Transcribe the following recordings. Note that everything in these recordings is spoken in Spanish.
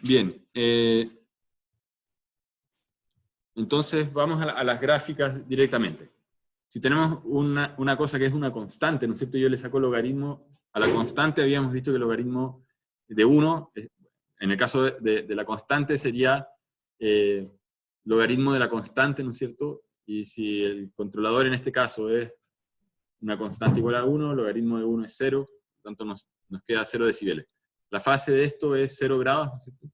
Bien, entonces vamos a las gráficas directamente. Si tenemos una cosa que es una constante, ¿no es cierto? Yo le saco logaritmo a la constante, habíamos dicho que el logaritmo de 1, en el caso de la constante sería logaritmo de la constante, ¿no es cierto? Y si el controlador en este caso es una constante igual a 1, logaritmo de 1 es 0, por lo tanto nos queda 0 decibeles. La fase de esto es 0 grados, ¿no es cierto?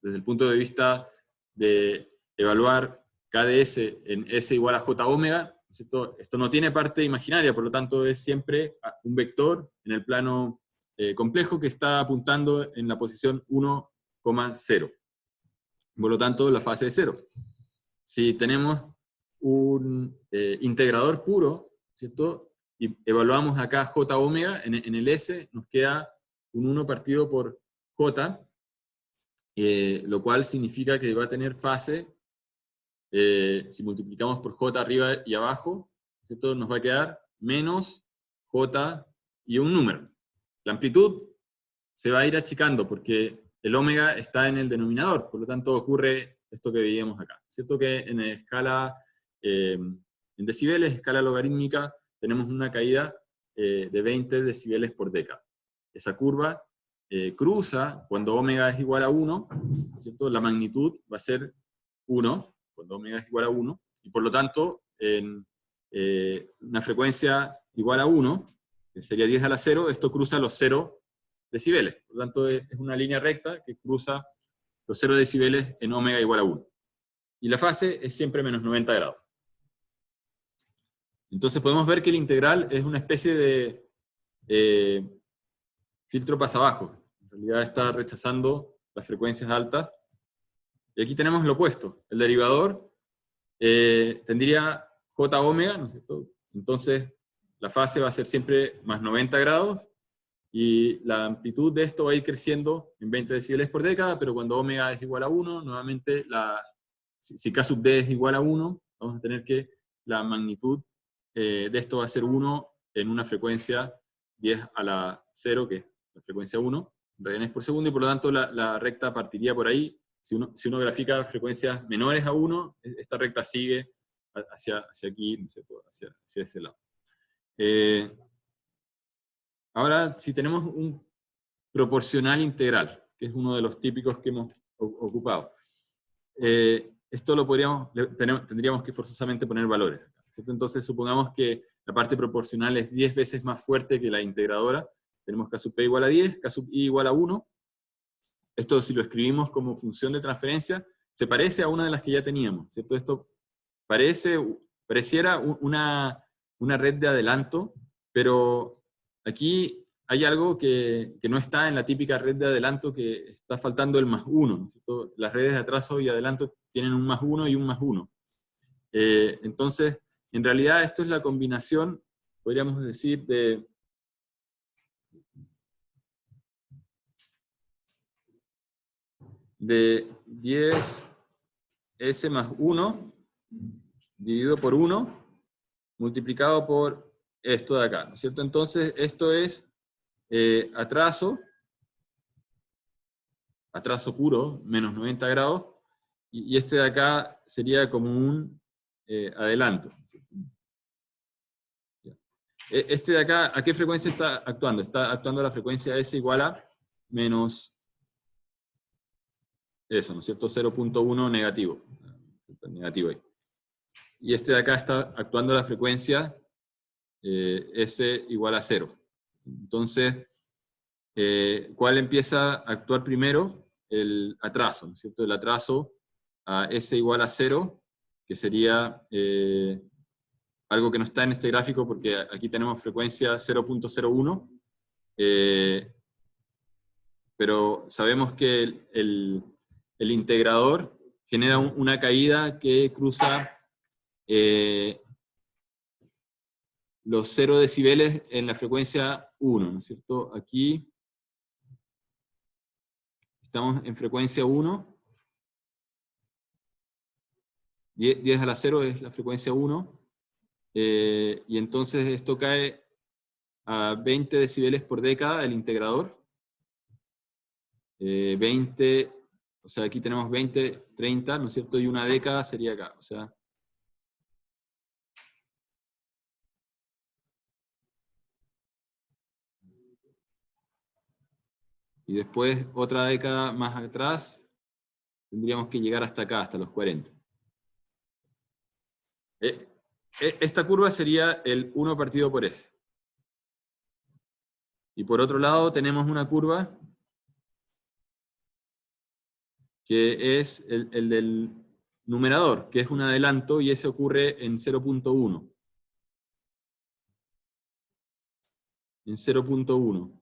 Desde el punto de vista de evaluar KdS en S igual a J omega, ¿no es cierto? Esto no tiene parte imaginaria, por lo tanto es siempre un vector en el plano complejo que está apuntando en la posición 1,0. Por lo tanto, la fase es 0. Si tenemos un integrador puro, ¿cierto? Y evaluamos acá J omega, en el S nos queda un 1 partido por J, lo cual significa que va a tener fase, si multiplicamos por J arriba y abajo, ¿cierto? Nos va a quedar menos J y un número. La amplitud se va a ir achicando porque el omega está en el denominador, por lo tanto ocurre esto que veíamos acá. ¿Cierto que en escala, en decibeles, escala logarítmica, tenemos una caída de 20 decibeles por década? Esa curva cruza cuando omega es igual a 1, ¿cierto? La magnitud va a ser 1, cuando omega es igual a 1, y por lo tanto, en una frecuencia igual a 1, que sería 10 a la 0, esto cruza los 0 decibeles. Por lo tanto, es una línea recta que cruza los 0 decibeles en omega igual a 1. Y la fase es siempre menos 90 grados. Entonces podemos ver que el integral es una especie de filtro pasabajo. En realidad está rechazando las frecuencias altas. Y aquí tenemos lo opuesto. El derivador tendría J omega, ¿no es cierto? Entonces la fase va a ser siempre más 90 grados, y la amplitud de esto va a ir creciendo en 20 decibeles por década, pero cuando omega es igual a 1, nuevamente, si K sub D es igual a 1, vamos a tener que la magnitud de esto va a ser 1 en una frecuencia 10 a la 0, que es la frecuencia 1, revoluciones por segundo, y por lo tanto la recta partiría por ahí. Si uno grafica frecuencias menores a 1, esta recta sigue hacia aquí, ¿no es cierto? Hacia ese lado. Ahora, si tenemos un proporcional integral, que es uno de los típicos que hemos ocupado, esto tendríamos que forzosamente poner valores, ¿cierto? Entonces supongamos que la parte proporcional es 10 veces más fuerte que la integradora. Tenemos K sub P igual a 10, K sub I igual a 1. Esto, si lo escribimos como función de transferencia, se parece a una de las que ya teníamos, ¿cierto? Esto pareciera una red de adelanto, pero aquí hay algo que no está en la típica red de adelanto, que está faltando el más 1, ¿no es cierto? Las redes de atraso y adelanto tienen un más 1 y un más 1. Entonces, en realidad esto es la combinación, podríamos decir, de de 10S más 1 dividido por 1 multiplicado por esto de acá, ¿no es cierto? Entonces, esto es atraso puro, menos 90 grados, y este de acá sería como un adelanto. Este de acá, ¿a qué frecuencia está actuando? Está actuando a la frecuencia S igual a menos eso, ¿no es cierto? 0.1 negativo. Negativo ahí. Y este de acá está actuando a la frecuencia S igual a 0. Entonces, ¿cuál empieza a actuar primero? El atraso, ¿no es cierto? El atraso a S igual a 0, que sería algo que no está en este gráfico porque aquí tenemos frecuencia 0.01, pero sabemos que el integrador genera una caída que cruza los 0 decibeles en la frecuencia 1, ¿no es cierto? Aquí estamos en frecuencia 1, 10 a la 0 es la frecuencia 1, y entonces esto cae a 20 decibeles por década, el integrador. 20, o sea, aquí tenemos 20, 30, ¿no es cierto? Y una década sería acá, o sea... Y después, otra década más atrás, tendríamos que llegar hasta acá, hasta los 40. Esta curva sería el 1 partido por S. Y por otro lado tenemos una curva que es el del numerador, que es un adelanto, y ese ocurre en 0.1. En 0.1.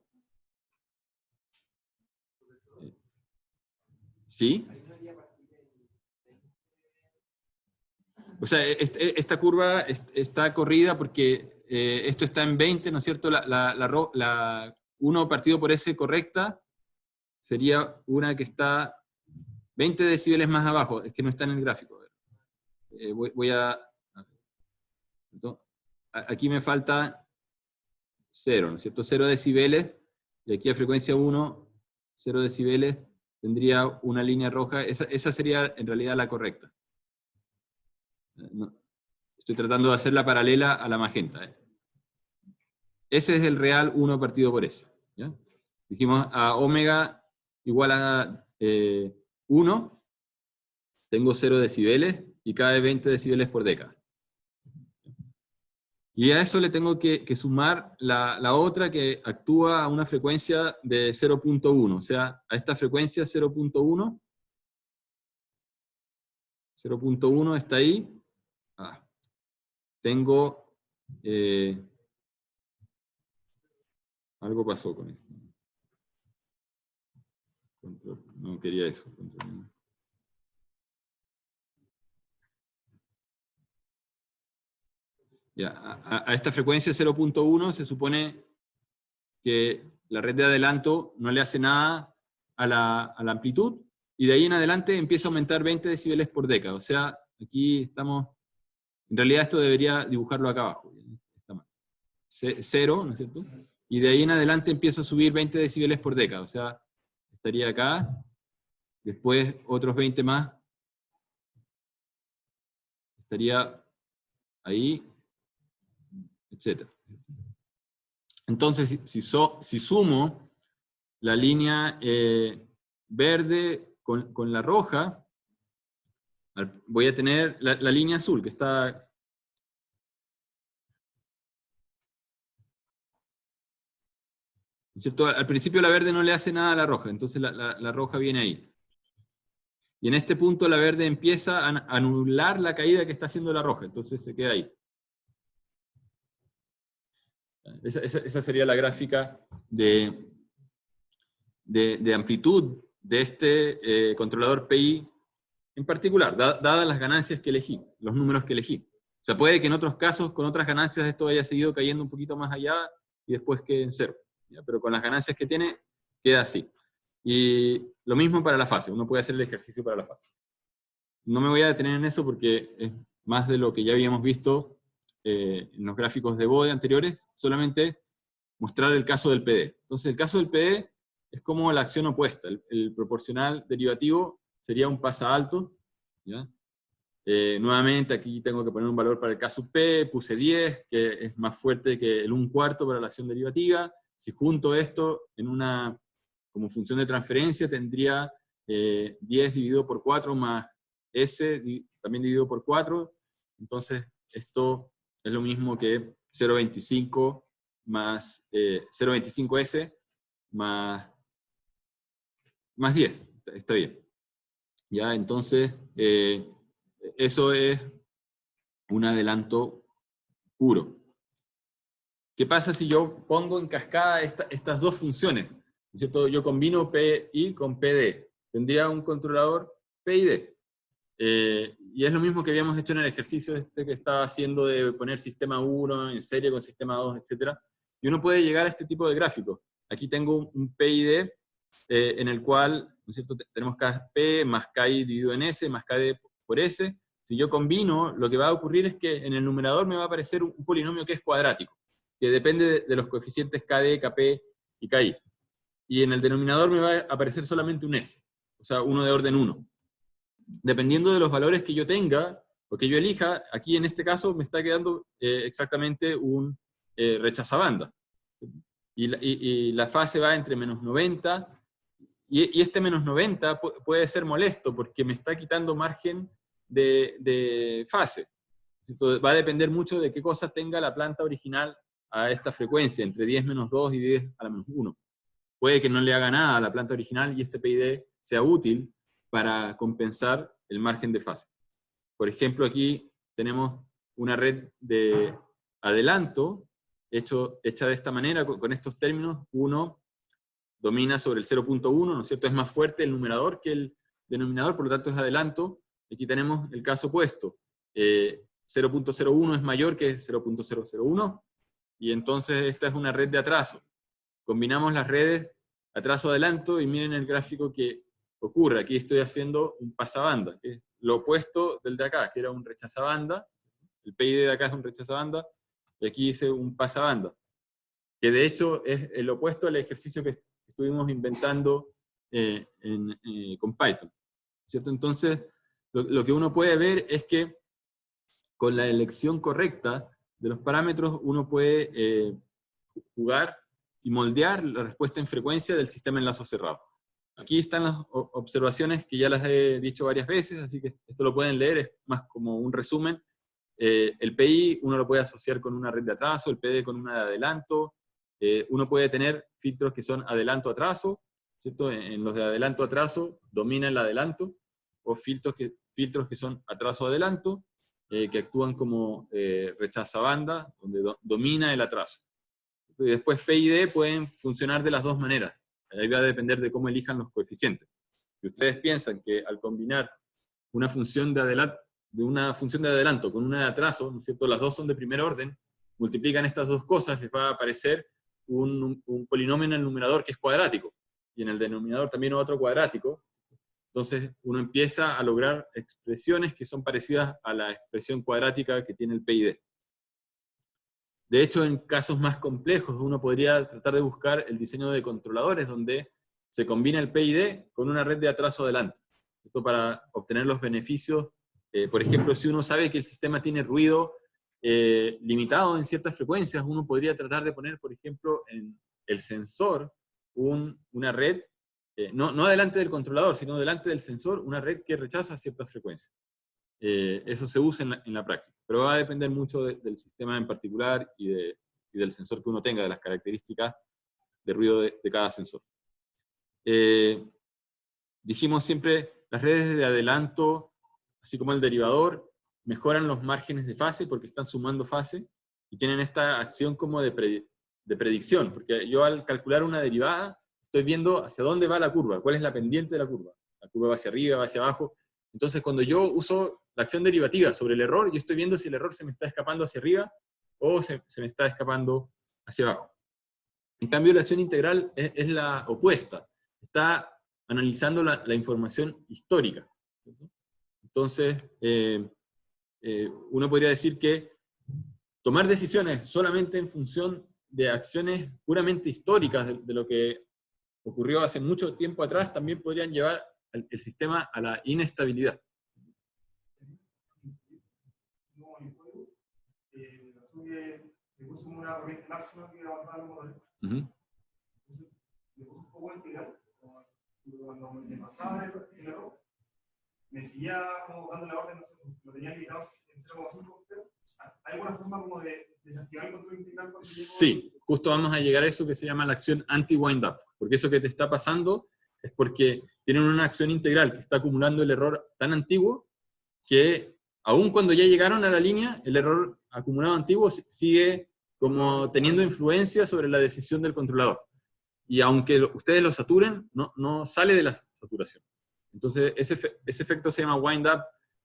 ¿Sí? O sea, esta curva está corrida porque esto está en 20, ¿no es cierto? La 1 partido por S correcta sería una que está 20 decibeles más abajo, es que no está en el gráfico. Voy a... Aquí me falta 0, ¿no es cierto? 0 decibeles, y aquí a frecuencia 1, 0 decibeles, tendría una línea roja, esa sería en realidad la correcta. No, estoy tratando de hacerla paralela a la magenta. Ese es el real 1 partido por S. ¿Ya? Dijimos a omega igual a 1, tengo 0 decibeles, y cae 20 decibeles por década. Y a eso le tengo que sumar la otra que actúa a una frecuencia de 0.1. O sea, a esta frecuencia 0.1, 0.1 está ahí. Tengo... algo pasó con esto. No quería eso. Ya, a esta frecuencia 0.1 se supone que la red de adelanto no le hace nada a la amplitud, y de ahí en adelante empieza a aumentar 20 decibeles por década. O sea, aquí estamos... En realidad esto debería dibujarlo acá abajo. Está mal. 0, ¿no es cierto? Y de ahí en adelante empieza a subir 20 decibeles por década. O sea, estaría acá, después otros 20 más, estaría ahí, etc. Entonces, si sumo la línea verde con la roja, voy a tener la línea azul, que está... ¿cierto? Al principio la verde no le hace nada a la roja, entonces la roja viene ahí. Y en este punto la verde empieza a anular la caída que está haciendo la roja, entonces se queda ahí. Esa sería la gráfica de amplitud de este controlador PI en particular, dadas las ganancias que elegí, los números que elegí. O sea, puede que en otros casos, con otras ganancias, esto haya seguido cayendo un poquito más allá y después quede en 0. ¿Ya? Pero con las ganancias que tiene, queda así. Y lo mismo para la fase, uno puede hacer el ejercicio para la fase. No me voy a detener en eso porque es más de lo que ya habíamos visto en los gráficos de Bode anteriores, solamente mostrar el caso del PD. Entonces el caso del PD es como la acción opuesta, el proporcional derivativo sería un pasa alto, ¿ya? Nuevamente aquí tengo que poner un valor para el caso P, puse 10, que es más fuerte que el 1/4 para la acción derivativa. Si junto esto en una, como función de transferencia, tendría 10 dividido por 4 más S también dividido por 4, entonces esto es lo mismo que 0.25 más 0.25S más 10, está bien. Ya, entonces, eso es un adelanto puro. ¿Qué pasa si yo pongo en cascada estas dos funciones? ¿No es cierto? Yo combino PI con PD. Tendría un controlador PID. Y es lo mismo que habíamos hecho en el ejercicio que estaba haciendo de poner sistema 1 en serie con sistema 2, etc. Y uno puede llegar a este tipo de gráficos. Aquí tengo un PID en el cual, ¿no es cierto?, tenemos KP más KI dividido en S más KD por S. Si yo combino, lo que va a ocurrir es que en el numerador me va a aparecer un polinomio que es cuadrático, que depende de los coeficientes KD, KP y KI. y en el denominador me va a aparecer solamente un S, o sea, uno de orden 1. Dependiendo de los valores que yo tenga, o que yo elija, aquí en este caso me está quedando exactamente un rechazabanda. Y la fase va entre menos 90, y este menos 90 puede ser molesto, porque me está quitando margen de fase. Entonces, va a depender mucho de qué cosa tenga la planta original a esta frecuencia, entre 10 menos 2 y 10 a la menos 1. Puede que no le haga nada a la planta original y este PID sea útil para compensar el margen de fase. Por ejemplo, aquí tenemos una red de adelanto hecha de esta manera, con estos términos. 1 domina sobre el 0.1, ¿no es cierto? Es más fuerte el numerador que el denominador, por lo tanto es adelanto. Aquí tenemos el caso opuesto. 0.01 es mayor que 0.001, y entonces esta es una red de atraso. Combinamos las redes atraso-adelanto, y miren el gráfico que ocurre. Aquí estoy haciendo un pasabanda, que es lo opuesto del de acá, que era un rechazabanda. El PID de acá es un rechazabanda, y aquí hice un pasabanda, que de hecho es el opuesto al ejercicio que estuvimos inventando con Python, ¿cierto? Entonces, lo que uno puede ver es que con la elección correcta de los parámetros uno puede jugar y moldear la respuesta en frecuencia del sistema en lazo cerrado. Aquí están las observaciones que ya las he dicho varias veces, así que esto lo pueden leer, es más como un resumen. El PI uno lo puede asociar con una red de atraso, el PD con una de adelanto. Uno puede tener filtros que son adelanto-atraso, ¿cierto? En los de adelanto-atraso domina el adelanto, o filtros que son atraso-adelanto, que actúan como rechazabanda, donde domina el atraso. Y después P y D pueden funcionar de las dos maneras. Ahí va a depender de cómo elijan los coeficientes. Si ustedes piensan que al combinar una función de adelanto con una de atraso, ¿no es cierto? Las dos son de primer orden, multiplican estas dos cosas, les va a aparecer un polinomio en el numerador que es cuadrático, y en el denominador también otro cuadrático. Entonces uno empieza a lograr expresiones que son parecidas a la expresión cuadrática que tiene el PID. De hecho, en casos más complejos, uno podría tratar de buscar el diseño de controladores donde se combina el PID con una red de atraso-adelanto. Esto para obtener los beneficios. Por ejemplo, si uno sabe que el sistema tiene ruido limitado en ciertas frecuencias, uno podría tratar de poner, por ejemplo, en el sensor una red, no delante del controlador, sino delante del sensor, una red que rechaza ciertas frecuencias. Eso se usa en la práctica, pero va a depender mucho del sistema en particular y del sensor que uno tenga, de las características de ruido de cada sensor. Dijimos siempre, las redes de adelanto, así como el derivador, mejoran los márgenes de fase porque están sumando fase, y tienen esta acción como de predicción, porque yo al calcular una derivada, estoy viendo hacia dónde va la curva, cuál es la pendiente de la curva. La curva va hacia arriba, va hacia abajo. Entonces cuando yo uso la acción derivativa sobre el error, yo estoy viendo si el error se me está escapando hacia arriba o se me está escapando hacia abajo. En cambio, la acción integral es la opuesta. Está analizando la información histórica. Entonces, uno podría decir que tomar decisiones solamente en función de acciones puramente históricas de lo que ocurrió hace mucho tiempo atrás también podrían llevar el sistema a la inestabilidad. Le puso una corriente máxima que avanzaba los motores. Entonces, le puso un poco integral. Cuando me pasaba el error, me seguía como dando la orden, no sé, lo tenía limitado en 0,5, pero ¿hay alguna forma como de desactivar el control integral? Sí, justo vamos a llegar a eso que se llama la acción anti-wind-up, porque eso que te está pasando es porque tienen una acción integral que está acumulando el error tan antiguo que aun cuando ya llegaron a la línea, el error acumulado antiguo sigue como teniendo influencia sobre la decisión del controlador. Y aunque ustedes lo saturen, no sale de la saturación. Entonces, ese efecto se llama wind-up,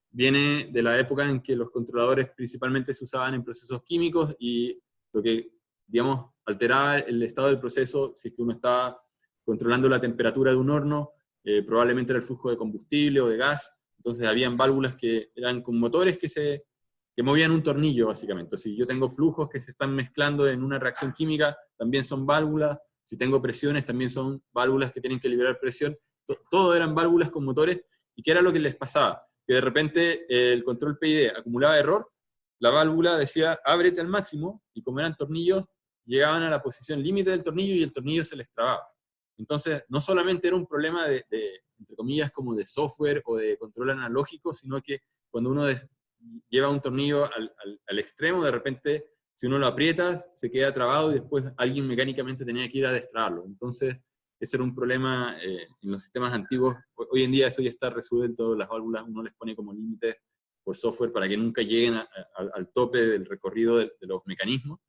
viene de la época en que los controladores principalmente se usaban en procesos químicos, y lo que, digamos, alteraba el estado del proceso, si es que uno estaba controlando la temperatura de un horno, probablemente era el flujo de combustible o de gas. Entonces habían válvulas que eran con motores que movían un tornillo, básicamente. Si yo tengo flujos que se están mezclando en una reacción química, también son válvulas. Si tengo presiones, también son válvulas que tienen que liberar presión. Todo eran válvulas con motores. ¿Y qué era lo que les pasaba? Que de repente el control PID acumulaba error, la válvula decía, ábrete al máximo, y como eran tornillos, llegaban a la posición límite del tornillo y el tornillo se les trababa. Entonces, no solamente era un problema entre comillas, como de software o de control analógico, sino que cuando uno lleva un tornillo al extremo, de repente, si uno lo aprieta, se queda trabado y después alguien mecánicamente tenía que ir a destrabarlo. Entonces, ese era un problema en los sistemas antiguos. Hoy en día eso ya está resuelto, las válvulas uno les pone como límites por software para que nunca lleguen al tope del recorrido de los mecanismos,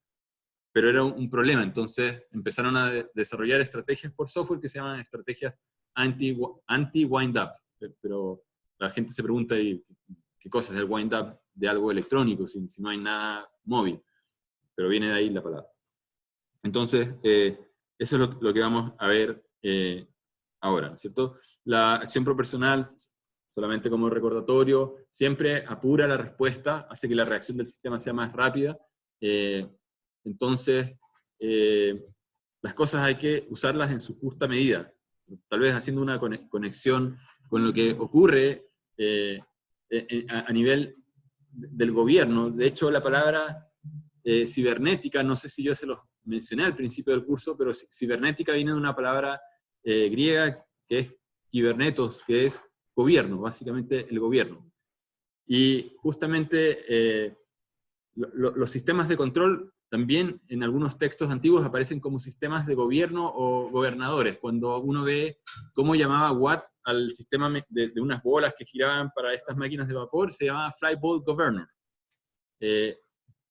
pero era un problema. Entonces empezaron a desarrollar estrategias por software que se llaman estrategias anti-wind-up, pero la gente se pregunta, ¿qué cosa es el wind-up de algo electrónico si no hay nada móvil? Pero viene de ahí la palabra. Entonces, eso es lo que vamos a ver ahora, ¿cierto? La acción proporcional, solamente como recordatorio, siempre apura la respuesta, hace que la reacción del sistema sea más rápida. Entonces, las cosas hay que usarlas en su justa medida, tal vez haciendo una conexión con lo que ocurre a nivel del gobierno. De hecho, la palabra cibernética, no sé si yo se los mencioné al principio del curso, pero cibernética viene de una palabra griega que es kibernetos, que es gobierno, básicamente el gobierno. Y justamente los sistemas de control también en algunos textos antiguos aparecen como sistemas de gobierno o gobernadores. Cuando uno ve cómo llamaba Watt al sistema de unas bolas que giraban para estas máquinas de vapor, se llamaba Flyball Governor.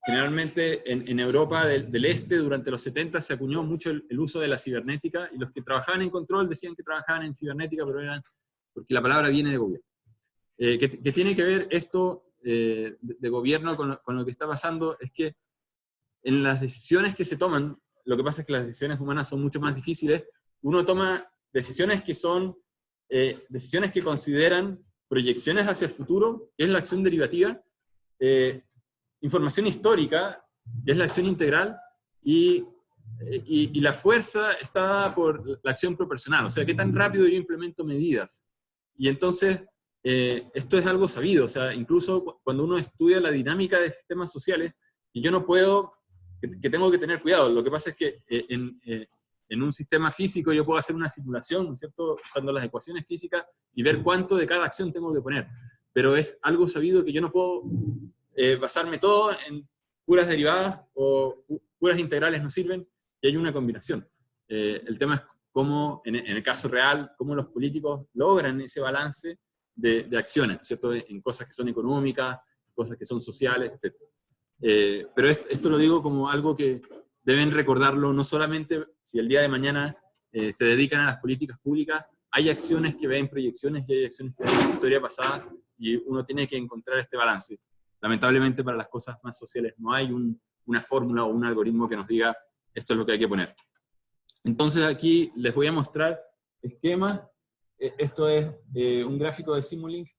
Generalmente en Europa del Este, durante los 70, se acuñó mucho el uso de la cibernética, y los que trabajaban en control decían que trabajaban en cibernética, pero eran porque la palabra viene de gobierno. ¿Qué tiene que ver esto de gobierno con lo que está pasando? Es que en las decisiones que se toman, lo que pasa es que las decisiones humanas son mucho más difíciles. Uno toma decisiones que son decisiones que consideran proyecciones hacia el futuro, que es la acción derivativa, información histórica, que es la acción integral, y la fuerza está dada por la acción proporcional, o sea, qué tan rápido yo implemento medidas. Y entonces, esto es algo sabido, o sea, incluso cuando uno estudia la dinámica de sistemas sociales, y yo no puedo, que tengo que tener cuidado. Lo que pasa es que en un sistema físico yo puedo hacer una simulación, ¿no es cierto?, usando las ecuaciones físicas, y ver cuánto de cada acción tengo que poner. Pero es algo sabido que yo no puedo basarme todo en puras derivadas, o puras integrales no sirven, y hay una combinación. El tema es cómo, en el caso real, cómo los políticos logran ese balance de acciones, ¿no es cierto?, en cosas que son económicas, cosas que son sociales, etc. Pero esto lo digo como algo que deben recordarlo, no solamente si el día de mañana se dedican a las políticas públicas. Hay acciones que ven proyecciones y hay acciones que ven historia pasada, y uno tiene que encontrar este balance. Lamentablemente para las cosas más sociales no hay una fórmula o un algoritmo que nos diga esto es lo que hay que poner. Entonces aquí les voy a mostrar esquemas. Esto es un gráfico de Simulink.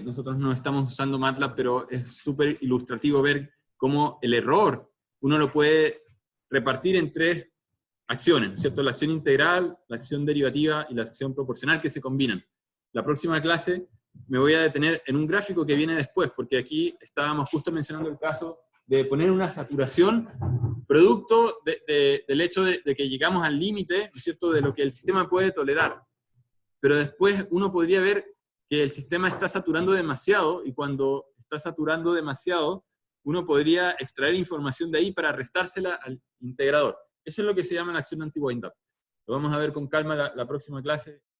Nosotros no estamos usando MATLAB, pero es súper ilustrativo ver cómo el error uno lo puede repartir en tres acciones, ¿no es cierto? La acción integral, la acción derivativa y la acción proporcional, que se combinan. La próxima clase me voy a detener en un gráfico que viene después, porque aquí estábamos justo mencionando el caso de poner una saturación producto del hecho de que llegamos al límite, ¿no es cierto?, de lo que el sistema puede tolerar. Pero después uno podría ver que el sistema está saturando demasiado, y cuando está saturando demasiado, uno podría extraer información de ahí para restársela al integrador. Eso es lo que se llama la acción anti-wind-up. Lo vamos a ver con calma la próxima clase.